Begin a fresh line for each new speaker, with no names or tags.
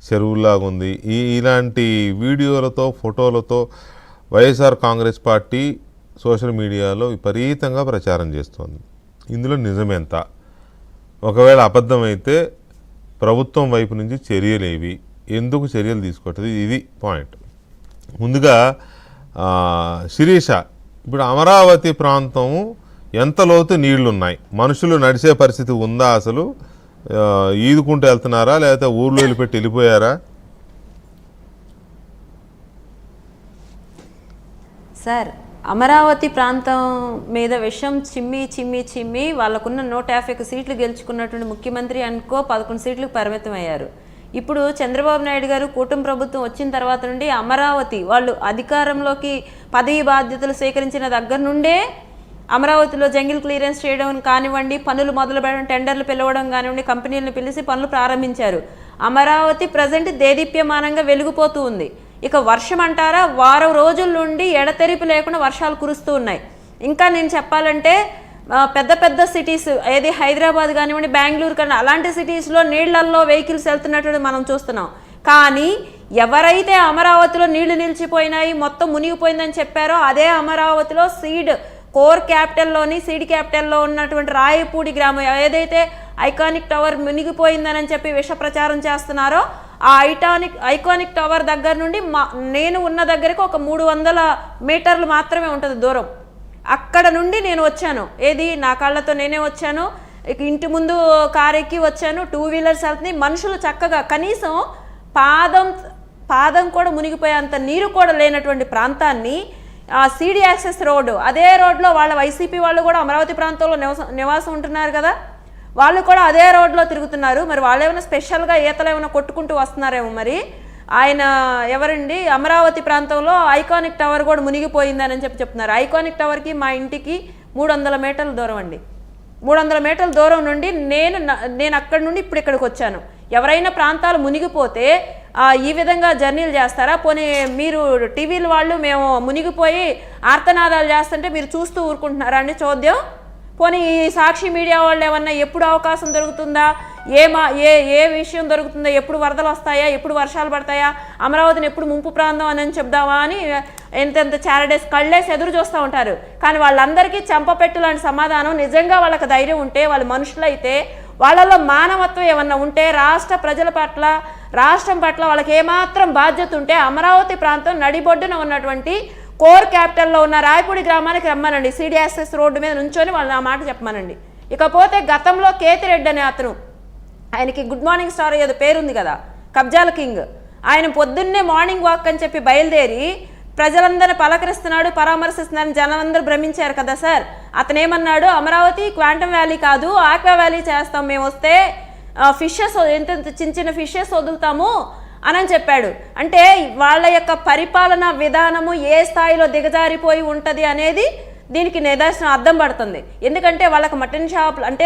చెరువులాగా ఉంది. ఇలాంటి వీడియోలతో ఫోటోలతో వైఎస్ఆర్ కాంగ్రెస్ పార్టీ సోషల్ మీడియాలో విపరీతంగా ప్రచారం చేస్తోంది. ఇందులో నిజమెంత? ఒకవేళ అబద్ధమైతే ప్రభుత్వం వైపు నుంచి చర్యలేవి, ఎందుకు చర్యలు తీసుకోవట్లేదు? ఇది పాయింట్. ముందుగా శిరీష, ఇప్పుడు అమరావతి ప్రాంతం ఎంత లోతు నీళ్లున్నాయి? మనుషులు నడిచే పరిస్థితి ఉందా? అసలు ఈదుకుంటూ వెళ్తున్నారా, లేకపోతే ఊర్లో వెళ్ళిపెట్టి వెళ్ళిపోయారా?
సార్, అమరావతి ప్రాంతం మీద విషం చిమ్మి వాళ్ళకున్న 150 సీట్లు గెలుచుకున్నటువంటి ముఖ్యమంత్రి అనుకో 11 సీట్లకు పరిమితం అయ్యారు. ఇప్పుడు చంద్రబాబు నాయుడు గారు కూటమి ప్రభుత్వం వచ్చిన తర్వాత నుండి అమరావతి వాళ్ళు అధికారంలోకి పదవి బాధ్యతలు స్వీకరించిన దగ్గర నుండే అమరావతిలో జంగిల్ క్లియరెన్స్ చేయడం కానివ్వండి, పనులు మొదలు పెట్టడం, టెండర్లు పిలవడం కానివ్వండి, కంపెనీలను పిలిచి పనులు ప్రారంభించారు. అమరావతి ప్రజెంట్ దేదీప్యమానంగా వెలిగిపోతూ ఉంది. ఇక వర్షం అంటారా, వారం రోజుల నుండి ఎడతెరిపి లేకుండా వర్షాలు కురుస్తూ ఉన్నాయి. ఇంకా నేను చెప్పాలంటే పెద్ద పెద్ద సిటీస్, ఏది హైదరాబాద్ కానివ్వండి, బెంగళూరు కానీ అలాంటి సిటీస్లో నీళ్లల్లో వెహికల్స్ వెళ్తున్నట్టు మనం చూస్తున్నాం. కానీ ఎవరైతే అమరావతిలో నీళ్లు నిలిచిపోయినాయి, మొత్తం మునిగిపోయిందని చెప్పారో అదే అమరావతిలో కోర్ క్యాపిటల్లోని సీడ్ క్యాపిటల్లో ఉన్నటువంటి రాయపూడి గ్రామం ఏదైతే ఐకానిక్ టవర్ మునిగిపోయిందని చెప్పి విష ప్రచారం చేస్తున్నారో ఆ ఐకానిక్ టవర్ దగ్గర నుండి నేను ఉన్న దగ్గరకు ఒక 300 మీటర్లు మాత్రమే ఉంటుంది దూరం. అక్కడ నుండి నేను వచ్చాను, ఏది నా కాళ్ళతో నేనే వచ్చాను. ఇంటి ముందు కారు ఎక్కి వచ్చాను, 2 వీలర్స్ వెళ్తున్నాయి. మనుషులు చక్కగా కనీసం పాదం కూడా మునిగిపోయేంత నీరు కూడా లేనటువంటి ప్రాంతాన్ని సీడీ యాక్సెస్ రోడ్డు, అదే రోడ్లో వాళ్ళ వైసీపీ వాళ్ళు కూడా అమరావతి ప్రాంతంలో నివాసం ఉంటున్నారు కదా, వాళ్ళు కూడా అదే రోడ్లో తిరుగుతున్నారు. మరి వాళ్ళు ఏమైనా స్పెషల్గా ఈతలు ఏమైనా కొట్టుకుంటూ వస్తున్నారేమో. మరి ఆయన ఎవరండి, అమరావతి ప్రాంతంలో ఐకానిక్ టవర్ కూడా మునిగిపోయిందని చెప్తున్నారు. ఐకానిక్ టవర్కి మా ఇంటికి 300 మీటర్ల దూరం అండి. 300 మీటర్ల దూరం నుండి నేను అక్కడి నుండి ఇప్పుడు ఇక్కడికి వచ్చాను. ఎవరైనా ప్రాంతాలు మునిగిపోతే ఈ విధంగా జర్నీలు చేస్తారా? పోనీ మీరు టీవీల వాళ్ళు మేము మునిగిపోయి ఆర్తనాదాలు చేస్తుంటే మీరు చూస్తూ ఊరుకుంటున్నారా అండి? చూద్దాం. పోనీ ఈ సాక్షి మీడియా వాళ్ళు ఏమన్నా ఎప్పుడు అవకాశం దొరుకుతుందా, ఏ విషయం దొరుకుతుందా, ఎప్పుడు వరదలు వస్తాయా, ఎప్పుడు వర్షాలు పడతాయా, అమరావతిని ఎప్పుడు ముంపు ప్రాంతం అని చెప్దామా అని ఎంతెంత చారడేస్ కళ్ళేసి ఎదురు చూస్తూ ఉంటారు. కానీ వాళ్ళందరికీ చెంపపెట్టు లాంటి సమాధానం, నిజంగా వాళ్ళకి ధైర్యం ఉంటే, వాళ్ళ మనుషులైతే, వాళ్ళలో మానవత్వం ఏమన్నా ఉంటే, రాష్ట్ర ప్రజల పట్ల రాష్ట్రం పట్ల వాళ్ళకి ఏమాత్రం బాధ్యత ఉంటే అమరావతి ప్రాంతం నడిబొడ్డున ఉన్నటువంటి కోర్ క్యాపిటల్లో ఉన్న రాయపూడి గ్రామానికి రమ్మనండి. సిడిఎస్ఎస్ రోడ్డు మీద నుంచొని వాళ్ళు ఆ మాట చెప్పమనండి. ఇకపోతే గతంలో కేతిరెడ్డి అనే అతను, ఆయనకి గుడ్ మార్నింగ్ స్టార్ ఏదో పేరుంది కదా, కబ్జాల కింగ్, ఆయన పొద్దున్నే మార్నింగ్ వాక్ అని చెప్పి బయలుదేరి ప్రజలందరినీ పలకరిస్తున్నాడు, పరామర్శిస్తున్నారని జనం అందరూ భ్రమించారు కదా సార్. అతను ఏమన్నాడు, అమరావతి క్వాంటమ్ వ్యాలీ కాదు ఆక్వా వ్యాలీ చేస్తాం, మేము వస్తే ఫిషెస్ ఎంత చిన్న ఫిషెస్ వదులుతాము అని చెప్పాడు. అంటే వాళ్ళ యొక్క పరిపాలన విధానము ఏ స్థాయిలో దిగజారిపోయి ఉంటుంది అనేది దీనికి నిదర్శనం అర్థం పడుతుంది. ఎందుకంటే వాళ్ళకి మటన్ షాపులు అంటే